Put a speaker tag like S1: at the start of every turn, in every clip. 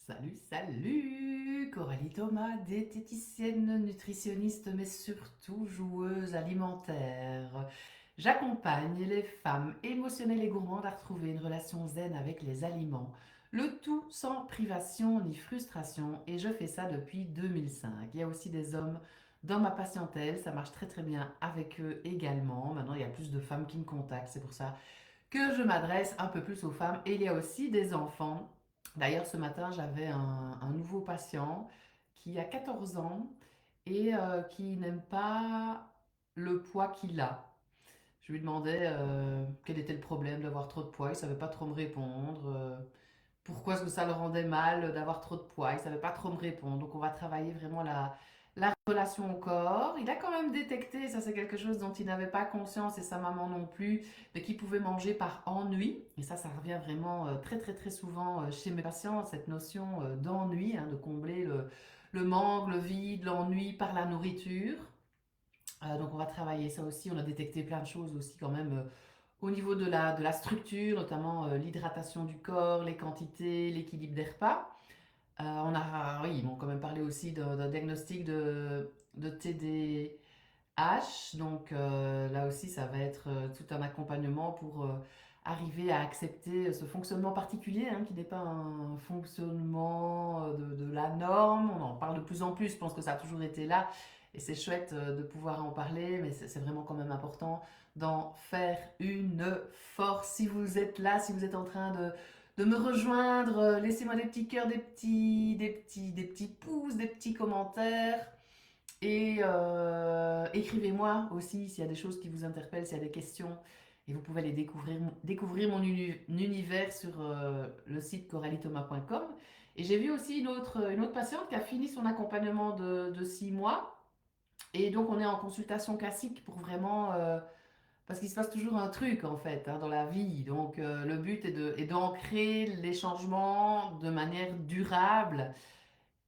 S1: Salut, salut! Coralie Thomas, diététicienne, nutritionniste, mais surtout joueuse alimentaire. J'accompagne les femmes émotionnelles et gourmandes à retrouver une relation zen avec les aliments, le tout sans privation ni frustration, et je fais ça depuis 2005. Il y a aussi des hommes dans ma patientèle, ça marche très très bien avec eux également. Maintenant, il y a plus de femmes qui me contactent, c'est pour ça que je m'adresse un peu plus aux femmes. Et il y a aussi des enfants. D'ailleurs, ce matin, j'avais un nouveau patient qui a 14 ans et qui n'aime pas le poids qu'il a. Je lui demandais quel était le problème d'avoir trop de poids. Il ne savait pas trop me répondre. Pourquoi est-ce que ça le rendait mal d'avoir trop de poids. Il ne savait pas trop me répondre. Donc, on va travailler vraiment la relation au corps. Il a quand même détecté, ça c'est quelque chose dont il n'avait pas conscience et sa maman non plus, mais qu'il pouvait manger par ennui. Et ça revient vraiment très très très souvent chez mes patients, cette notion d'ennui, hein, de combler le manque, le vide, l'ennui par la nourriture. Donc on va travailler ça aussi. On a détecté plein de choses aussi quand même au niveau de la structure, notamment l'hydratation du corps, les quantités, l'équilibre des repas. Oui, ils m'ont quand même parlé aussi d'un diagnostic de TDAH. Donc là aussi, ça va être tout un accompagnement pour arriver à accepter ce fonctionnement particulier, hein, qui n'est pas un fonctionnement de la norme. On en parle de plus en plus, je pense que ça a toujours été là. Et c'est chouette de pouvoir en parler, mais c'est vraiment quand même important d'en faire une force. Si vous êtes là, si vous êtes en train de me rejoindre, laissez-moi des petits cœurs, des petits pouces, des petits commentaires. Et écrivez-moi aussi s'il y a des choses qui vous interpellent, s'il y a des questions. Et vous pouvez aller découvrir mon univers sur le site coralithomas.com. Et j'ai vu aussi une autre patiente qui a fini son accompagnement de 6 mois. Et donc on est en consultation classique pour vraiment... parce qu'il se passe toujours un truc en fait, hein, dans la vie. Donc le but est d'ancrer les changements de manière durable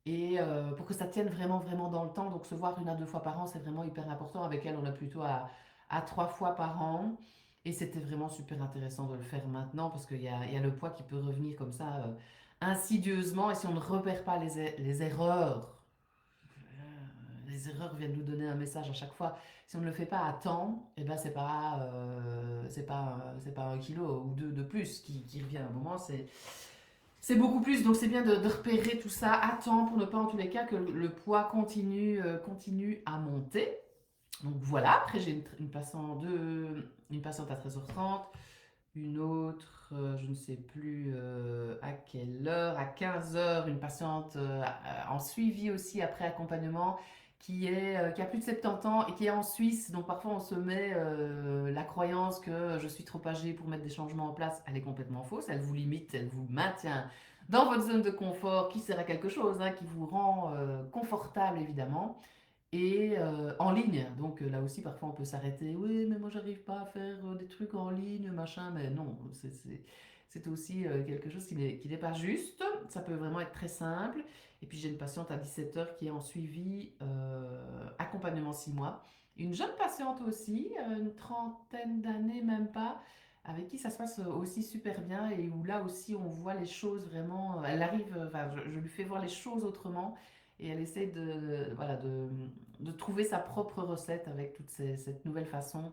S1: et pour que ça tienne vraiment, vraiment dans le temps. Donc se voir 1 à 2 fois par an, c'est vraiment hyper important. Avec elle, on a plutôt à 3 fois par an. Et c'était vraiment super intéressant de le faire maintenant parce qu'il y a le poids qui peut revenir comme ça insidieusement. Et si on ne repère pas les erreurs, les erreurs viennent nous donner un message à chaque fois. Si on ne le fait pas à temps, eh ben c'est pas 1 kilo ou 2 de plus qui revient à un moment, c'est beaucoup plus. Donc c'est bien de repérer tout ça à temps pour ne pas en tous les cas que le poids continue à monter. Donc voilà, après j'ai une patiente à 13h30, une autre, je ne sais plus à quelle heure, à 15h, une patiente en suivi aussi après accompagnement qui a plus de 70 ans et qui est en Suisse. Donc parfois on se met la croyance que je suis trop âgée pour mettre des changements en place. Elle est complètement fausse, elle vous limite, elle vous maintient dans votre zone de confort qui sert à quelque chose, hein, qui vous rend confortable évidemment et en ligne. Donc là aussi, parfois, on peut s'arrêter. Oui, mais moi, j'arrive pas à faire des trucs en ligne, machin. Mais non, c'est aussi quelque chose qui n'est pas juste. Ça peut vraiment être très simple. Et puis, j'ai une patiente à 17 heures qui est en suivi accompagnement 6 mois. Une jeune patiente aussi, une trentaine d'années, même pas, avec qui ça se passe aussi super bien et où là aussi, on voit les choses vraiment. Elle arrive, enfin, je lui fais voir les choses autrement et elle essaie voilà, de trouver sa propre recette avec cette nouvelle façon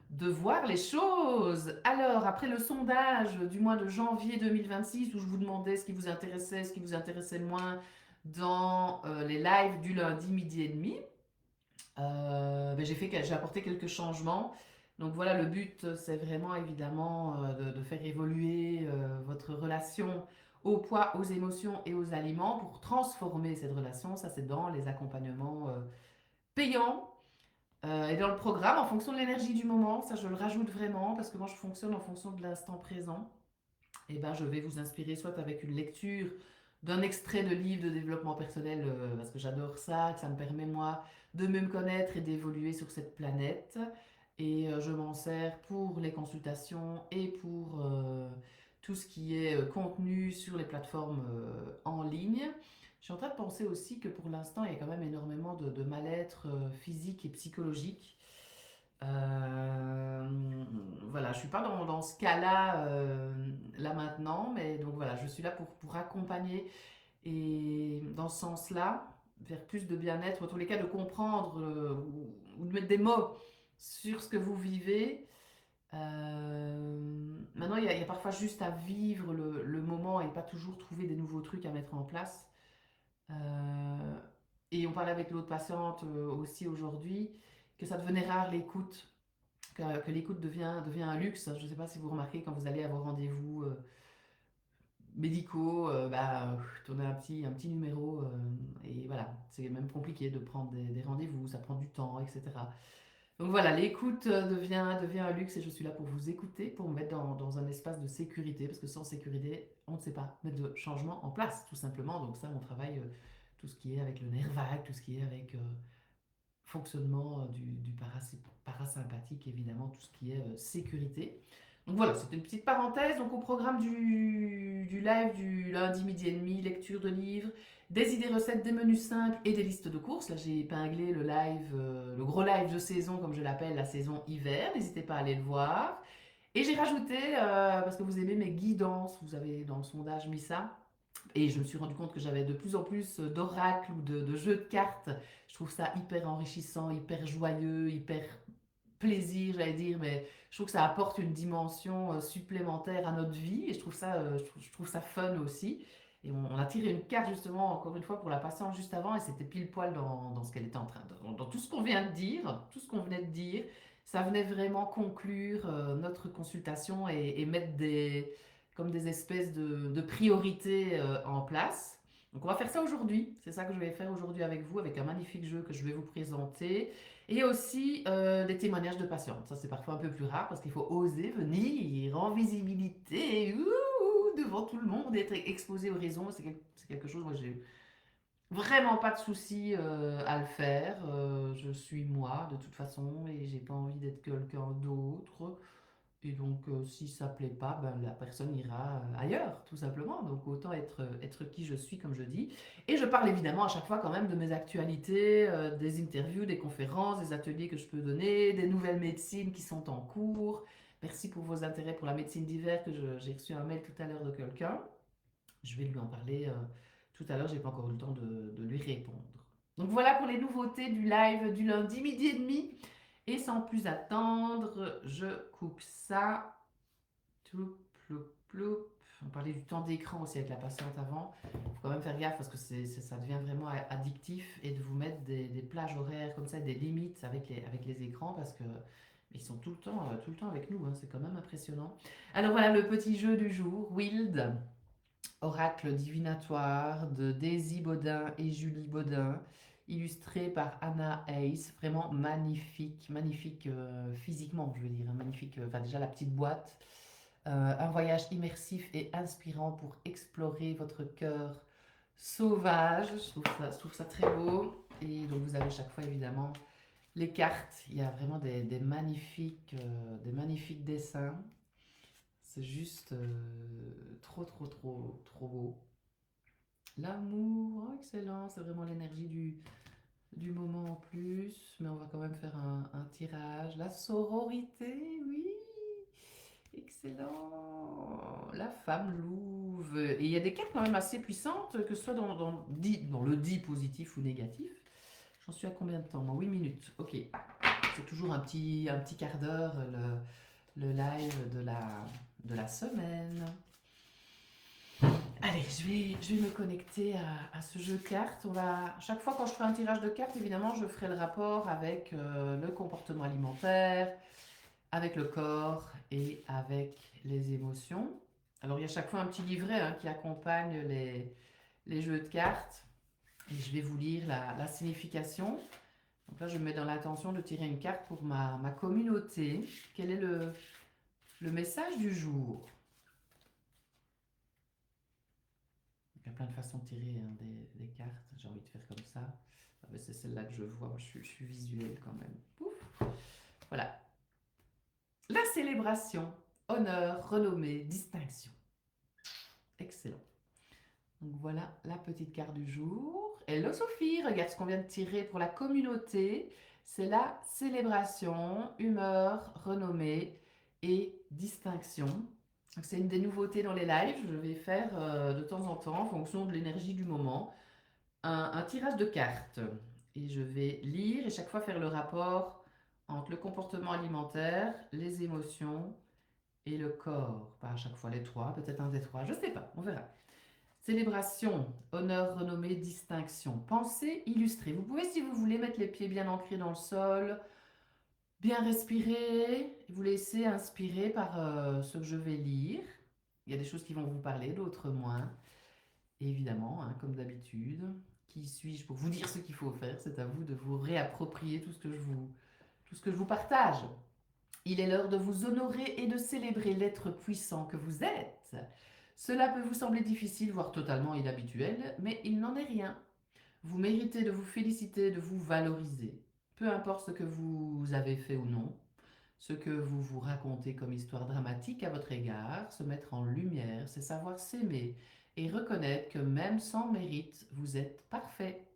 S1: de voir les choses. Alors, après le sondage du mois de janvier 2026, où je vous demandais ce qui vous intéressait, ce qui vous intéressait le moins dans les lives du lundi midi et demi, ben, j'ai apporté quelques changements. Donc voilà, le but, c'est vraiment évidemment de faire évoluer votre relation au poids, aux émotions et aux aliments pour transformer cette relation. Ça, c'est dans les accompagnements payants et dans le programme en fonction de l'énergie du moment. Ça, je le rajoute vraiment parce que moi, je fonctionne en fonction de l'instant présent. Et ben, je vais vous inspirer soit avec une lecture d'un extrait de livre de développement personnel, parce que j'adore ça, que ça me permet, moi, de mieux me connaître et d'évoluer sur cette planète. Et je m'en sers pour les consultations et pour tout ce qui est contenu sur les plateformes en ligne. Je suis en train de penser aussi que pour l'instant, il y a quand même énormément de mal-être physique et psychologique. Euh, voilà, je suis pas dans ce cas-là là maintenant, mais donc voilà, je suis là pour accompagner Et dans ce sens-là, vers plus de bien-être, en tous les cas de comprendre ou de mettre des mots sur ce que vous vivez. Maintenant, il y a parfois juste à vivre le moment et pas toujours trouver des nouveaux trucs à mettre en place. Euh, et on parlait avec l'autre patiente aussi aujourd'hui que ça devenait rare l'écoute, que l'écoute devient un luxe. Je ne sais pas si vous remarquez quand vous allez à vos rendez-vous médicaux, tournez un petit numéro et voilà, c'est même compliqué de prendre des rendez-vous, ça prend du temps, etc. Donc voilà, l'écoute devient un luxe et je suis là pour vous écouter, pour me mettre dans un espace de sécurité, parce que sans sécurité, on ne sait pas mettre de changement en place, tout simplement. Donc ça, on travaille tout ce qui est avec le nerf vague, tout ce qui est avec fonctionnement du parasympathique, évidemment, tout ce qui est sécurité. Donc voilà, c'était une petite parenthèse. Donc au programme du live du lundi midi et demi, lecture de livres, des idées recettes, des menus simples et des listes de courses. Là, j'ai épinglé le live, le gros live de saison, comme je l'appelle, la saison hiver. N'hésitez pas à aller le voir. Et j'ai rajouté, parce que vous aimez mes guidances, vous avez dans le sondage mis ça. Et je me suis rendu compte que j'avais de plus en plus d'oracles ou de jeux de cartes. Je trouve ça hyper enrichissant, hyper joyeux, hyper plaisir, j'allais dire, mais je trouve que ça apporte une dimension supplémentaire à notre vie et je trouve ça fun aussi. Et on a tiré une carte justement, encore une fois, pour la patiente juste avant et c'était pile poil dans ce qu'elle était en train de... Dans tout ce qu'on vient de dire, tout ce qu'on venait de dire, ça venait vraiment conclure notre consultation et mettre comme des espèces de priorités en place. Donc on va faire ça aujourd'hui, c'est ça que je vais faire aujourd'hui avec vous, avec un magnifique jeu que je vais vous présenter. Et aussi des témoignages de patients. Ça, c'est parfois un peu plus rare parce qu'il faut oser venir en visibilité, devant tout le monde, être exposé aux raisons. C'est quelque chose, moi, j'ai vraiment pas de souci à le faire. Je suis moi, de toute façon, et j'ai pas envie d'être quelqu'un d'autre. Et donc, si ça plaît pas, ben, la personne ira ailleurs, tout simplement. Donc, autant être qui je suis, comme je dis. Et je parle évidemment à chaque fois quand même de mes actualités, des interviews, des conférences, des ateliers que je peux donner, des nouvelles médecines qui sont en cours. Merci pour vos intérêts pour la médecine d'hiver, j'ai reçu un mail tout à l'heure de quelqu'un. Je vais lui en parler tout à l'heure, j'ai pas encore eu le temps de lui répondre. Donc voilà pour les nouveautés du live du lundi midi et demi. Et sans plus attendre, je coupe ça. Ploup, ploup, ploup. On parlait du temps d'écran aussi avec la patiente avant. Il faut quand même faire gaffe parce que ça devient vraiment addictif et de vous mettre des plages horaires comme ça, des limites avec les écrans parce que ils sont tout le temps avec nous. Hein, c'est quand même impressionnant. Alors voilà le petit jeu du jour, Wild, oracle divinatoire de Daisy Baudin et Julie Baudin, illustré par Anna Hayes. Vraiment magnifique, magnifique physiquement, je veux dire, hein, magnifique. Enfin déjà la petite boîte. Un voyage immersif et inspirant pour explorer votre cœur sauvage. Je trouve ça très beau. Et donc vous avez chaque fois évidemment les cartes. Il y a vraiment des magnifiques dessins. C'est juste trop, trop, trop, trop beau. L'amour, oh, excellent. C'est vraiment l'énergie du moment en plus. Mais on va quand même faire un tirage. La sororité, oui. Excellent. La femme louve. Et il y a des cartes quand même assez puissantes, que ce soit dans le dit positif ou négatif. J'en suis à combien de temps? Moi, 8 minutes. Ok. C'est toujours un petit quart d'heure le live de la semaine. Allez, je vais me connecter à ce jeu de cartes. Chaque fois quand je ferai un tirage de cartes, évidemment, je ferai le rapport avec le comportement alimentaire, avec le corps et avec les émotions. Alors, il y a chaque fois un petit livret qui accompagne les jeux de cartes. Et je vais vous lire la signification. Donc là, je me mets dans l'intention de tirer une carte pour ma communauté. Quel est le message du jour? Il y a plein de façons de tirer des cartes. J'ai envie de faire comme ça. Ah ben, c'est celle-là que je vois. Moi, je suis visuel quand même. Pouf. Voilà. La célébration, honneur, renommée, distinction. Excellent. Donc voilà la petite carte du jour. Hello Sophie, regarde ce qu'on vient de tirer pour la communauté. C'est la célébration, humeur, renommée et distinction. Donc, c'est une des nouveautés dans les lives. Je vais faire de temps en temps, en fonction de l'énergie du moment, un tirage de cartes. Et je vais lire et chaque fois faire le rapport entre le comportement alimentaire, les émotions et le corps. Pas à chaque fois les trois, peut-être un des trois, je sais pas, on verra. Célébration, honneur, renommée, distinction. Pensée illustrée. Vous pouvez, si vous voulez, mettre les pieds bien ancrés dans le sol, bien respirer, vous laisser inspirer par ce que je vais lire. Il y a des choses qui vont vous parler, d'autres moins. Et évidemment, hein, comme d'habitude, qui suis-je pour vous dire ce qu'il faut faire? C'est à vous de vous réapproprier tout ce que je vous partage. Il est l'heure de vous honorer et de célébrer l'être puissant que vous êtes. Cela peut vous sembler difficile, voire totalement inhabituel, mais il n'en est rien. Vous méritez de vous féliciter, de vous valoriser. Peu importe ce que vous avez fait ou non, ce que vous vous racontez comme histoire dramatique à votre égard, se mettre en lumière, c'est savoir s'aimer et reconnaître que même sans mérite, vous êtes parfait.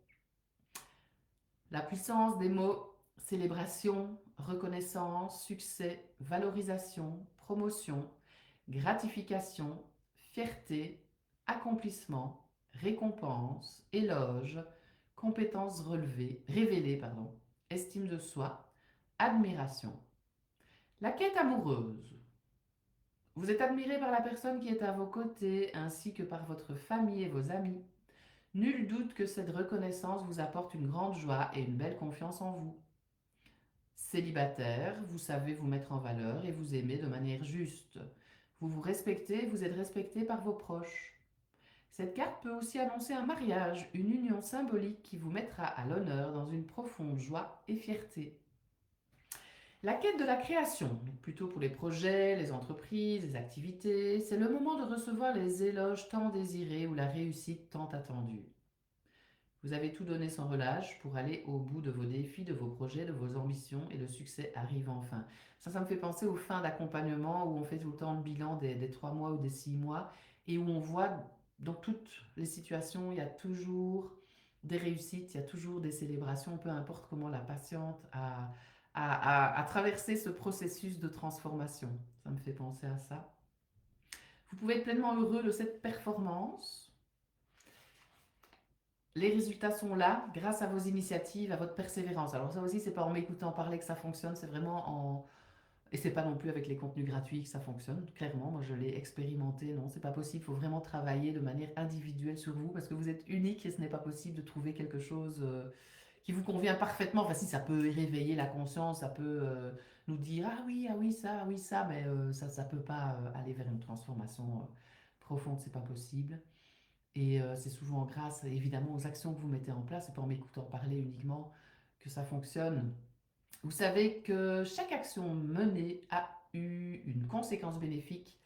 S1: La puissance des mots célébration, reconnaissance, succès, valorisation, promotion, gratification, fierté, accomplissement, récompense, éloge, compétences révélées, estime de soi, admiration. La quête amoureuse. Vous êtes admiré par la personne qui est à vos côtés ainsi que par votre famille et vos amis. Nul doute que cette reconnaissance vous apporte une grande joie et une belle confiance en vous. Célibataire, vous savez vous mettre en valeur et vous aimer de manière juste. Vous vous respectez, vous êtes respecté par vos proches. Cette carte peut aussi annoncer un mariage, une union symbolique qui vous mettra à l'honneur dans une profonde joie et fierté. La quête de la création, donc plutôt pour les projets, les entreprises, les activités, c'est le moment de recevoir les éloges tant désirés ou la réussite tant attendue. Vous avez tout donné sans relâche pour aller au bout de vos défis, de vos projets, de vos ambitions et le succès arrive enfin. Ça me fait penser aux fins d'accompagnement où on fait tout le temps le bilan des 3 mois ou des 6 mois et où on voit dans toutes les situations, il y a toujours des réussites, il y a toujours des célébrations, peu importe comment la patiente a traversé ce processus de transformation. Ça me fait penser à ça. Vous pouvez être pleinement heureux de cette performance. Les résultats sont là grâce à vos initiatives, à votre persévérance. Alors ça aussi, c'est pas en m'écoutant parler que ça fonctionne, c'est vraiment en... Et c'est pas non plus avec les contenus gratuits que ça fonctionne. Clairement, moi je l'ai expérimenté, non, c'est pas possible. Il faut vraiment travailler de manière individuelle sur vous parce que vous êtes unique et ce n'est pas possible de trouver quelque chose qui vous convient parfaitement. Enfin si, ça peut réveiller la conscience, ça peut nous dire ah oui, ça, mais ça peut pas aller vers une transformation profonde, c'est pas possible. Et c'est souvent grâce, évidemment, aux actions que vous mettez en place, et pas en m'écoutant parler uniquement, que ça fonctionne. Vous savez que chaque action menée a eu une conséquence bénéfique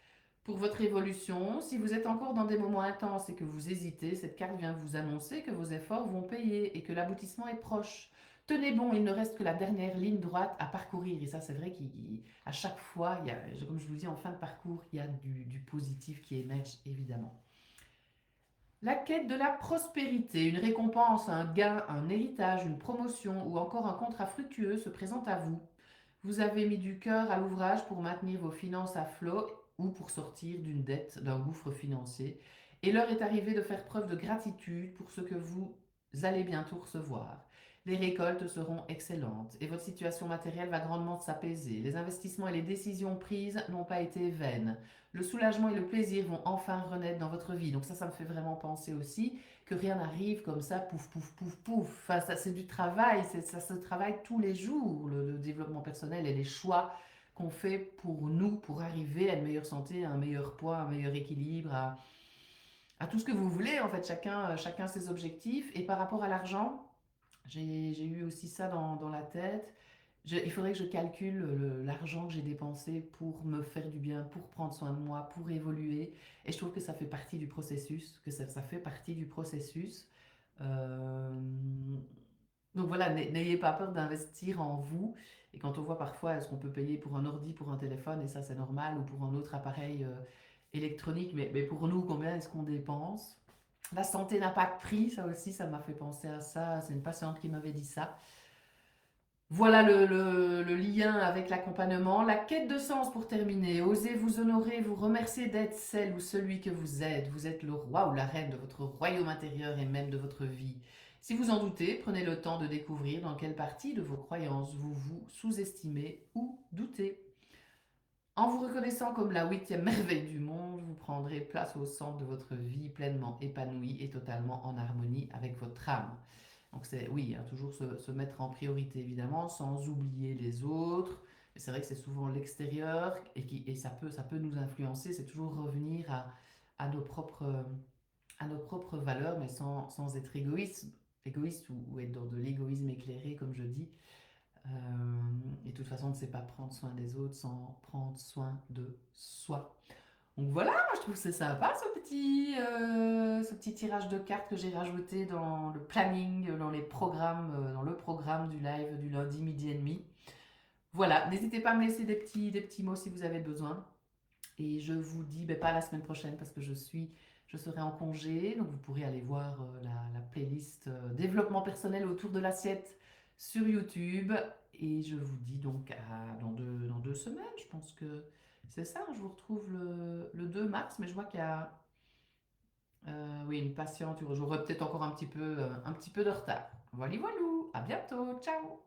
S1: pour votre évolution. Si vous êtes encore dans des moments intenses et que vous hésitez, cette carte vient vous annoncer que vos efforts vont payer et que l'aboutissement est proche. Tenez bon, il ne reste que la dernière ligne droite à parcourir. Et ça, c'est vrai qu'à chaque fois, comme je vous dis, en fin de parcours, il y a du positif qui émerge, évidemment. La quête de la prospérité, une récompense, un gain, un héritage, une promotion ou encore un contrat fructueux se présente à vous. Vous avez mis du cœur à l'ouvrage pour maintenir vos finances à flot ou pour sortir d'une dette, d'un gouffre financier. Et l'heure est arrivée de faire preuve de gratitude pour ce que vous allez bientôt recevoir. Les récoltes seront excellentes et votre situation matérielle va grandement s'apaiser. Les investissements et les décisions prises n'ont pas été vaines. Le soulagement et le plaisir vont enfin renaître dans votre vie. Donc ça me fait vraiment penser aussi que rien n'arrive comme ça, pouf, pouf, pouf, pouf. Enfin, ça, c'est du travail, ça se travaille tous les jours, le développement personnel et les choix qu'on fait pour nous, pour arriver à une meilleure santé, à un meilleur poids, un meilleur équilibre, à tout ce que vous voulez, en fait, chacun ses objectifs. Et par rapport à l'argent, j'ai eu aussi ça dans la tête. Il faudrait que je calcule l'argent que j'ai dépensé pour me faire du bien, pour prendre soin de moi, pour évoluer. Et je trouve que ça fait partie du processus, que ça fait partie du processus. Euh, donc voilà, n'ayez pas peur d'investir en vous. Et quand on voit parfois est-ce qu'on peut payer pour un ordi, pour un téléphone, et ça c'est normal, ou pour un autre appareil électronique, mais pour nous, combien est-ce qu'on dépense? La santé n'a pas de prix, ça aussi, ça m'a fait penser à ça. C'est une patiente qui m'avait dit ça. Voilà le lien avec l'accompagnement. La quête de sens pour terminer. Osez vous honorer, vous remercier d'être celle ou celui que vous êtes. Vous êtes le roi ou la reine de votre royaume intérieur et même de votre vie. Si vous en doutez, prenez le temps de découvrir dans quelle partie de vos croyances vous vous sous-estimez ou doutez. En vous reconnaissant comme la huitième merveille du monde, vous prendrez place au centre de votre vie pleinement épanouie et totalement en harmonie avec votre âme. Donc c'est oui, hein, toujours se mettre en priorité évidemment, sans oublier les autres. Et c'est vrai que c'est souvent l'extérieur et ça peut nous influencer. C'est toujours revenir à à nos propres valeurs, mais sans être égoïste ou être dans de l'égoïsme éclairé, comme je dis. Et de toute façon, on ne sait pas prendre soin des autres sans prendre soin de soi. Donc voilà, moi je trouve que c'est sympa ce petit tirage de cartes que j'ai rajouté dans le planning, dans les programmes, dans le programme du live du lundi midi et demi. Voilà, n'hésitez pas à me laisser des petits mots si vous avez besoin. Et je vous dis, ben, pas la semaine prochaine parce que je serai en congé. Donc vous pourrez aller voir la playlist développement personnel autour de l'assiette sur YouTube. Et je vous dis donc dans deux semaines. Je pense que c'est ça. Je vous retrouve le 2 mars, mais je vois qu'il y a oui, une patiente. J'aurai peut-être encore un petit peu de retard. Voilà, voilà. À bientôt. Ciao.